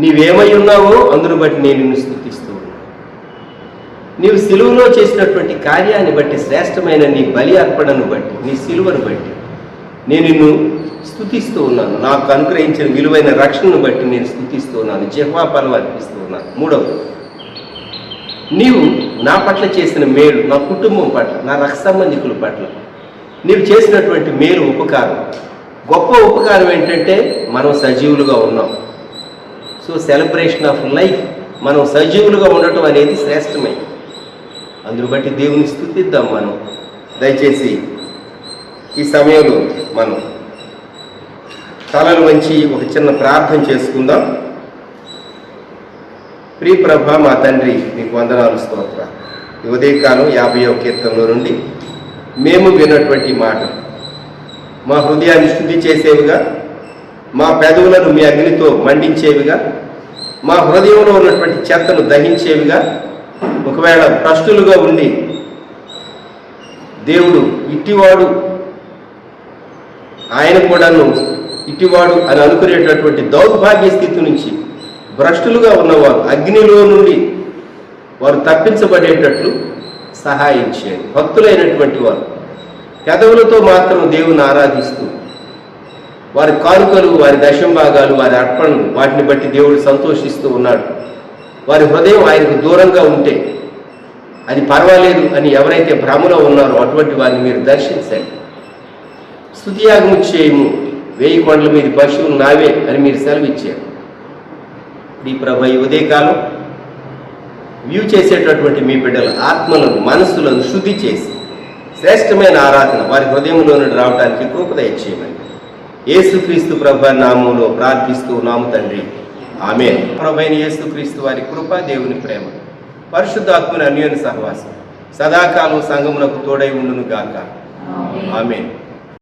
నీవేమై ఉన్నావో అందును బట్టి నేను నిన్ను స్తుతిస్తూ ఉన్నాను. నీవు సిలువలో చేసినటువంటి కార్యాన్ని బట్టి, శ్రేష్టమైన నీ బలి అర్పణను బట్టి, నీ సిలువను బట్టి నేను నిన్ను స్తుతిస్తూ ఉన్నాను. నాకు అనుగ్రహించిన విలువైన రక్షణను బట్టి నేను స్తుతిస్తూ ఉన్నాను, జెహోవా బలం అర్పిస్తూ ఉన్నాను. మూడవది, నీవు నా పట్ల చేసిన మేలు, నా కుటుంబం పట్ల, నా రక్త సంబంధికుల పట్ల నీవు చేసినటువంటి మేలు, ఉపకారం, గొప్ప ఉపకారం ఏంటంటే మనం సజీవులుగా ఉన్నాం. సో సెలబ్రేషన్ ఆఫ్ లైఫ్, మనం సజీవులుగా ఉండటం అనేది శ్రేష్టమైంది. అందును బట్టి దేవుని స్తుతిద్దాం. మనం దయచేసి ఈ సమయంలో మనం తలలు వంచి ఒక చిన్న ప్రార్థన చేసుకుందాం. ప్రియ ప్రభా, మా తండ్రి, మీకు వందనాలు, స్తోత్రాలు. ఈ ఉదయకాలం 50వ కీర్తనలో నుండి మేము విన్నటువంటి మాట మా హృదయాన్ని శుద్ధి చేసేవిగా, మా పెదవులను మీ అగ్నితో మండించేవిగా, మా హృదయంలో ఉన్నటువంటి చెత్తను దహించేవిగా, ఒకవేళ భ్రష్టులుగా ఉండి దేవుడు ఇట్టివాడు, ఆయన కూడాను ఇట్టివాడు అని అనుకునేటటువంటి దౌర్భాగ్య స్థితి నుంచి భ్రష్టులుగా ఉన్నవారు అగ్నిలో నుండి వారు తప్పించబడేటట్లు సహాయం చేయండి. భక్తులైనటువంటి వారు పెదవులతో మాత్రం దేవుని ఆరాధిస్తూ వారి కానుకలు, వారి దశంభాగాలు, వారి అర్పణలు, వాటిని బట్టి దేవుడు సంతోషిస్తూ ఉన్నాడు. వారి హృదయం ఆయనకు దూరంగా ఉంటే అది పర్వాలేదు అని ఎవరైతే భ్రమలో ఉన్నారో అటువంటి వారిని మీరు దర్శించండి. స్తుతియాగము చేయము, 1000 కొండల మీద పశువులు నావే అని మీరు సెలవిచ్చారు. ఈ ప్రభు ఈ ఉదయకాలం వ్యూ చేసేటటువంటి మీ బిడ్డల ఆత్మలను, మనస్సులను శుద్ధి చేసి శ్రేష్టమైన ఆరాధన వారి హృదయంలో నుండి రావడానికి కృప దయచేయమని యేసుక్రీస్తు ప్రభు నామములో ప్రార్థిస్తూ నాము తండ్రి, ఆమేన్. ప్రభువైన యేసుక్రీస్తు వారి కృప, దేవుని ప్రేమ, పరిశుద్ధాత్మని అన్యోన్య సహవాసం సదాకాలం సంఘమునకు తోడై ఉండును గాక. ఆమేన్.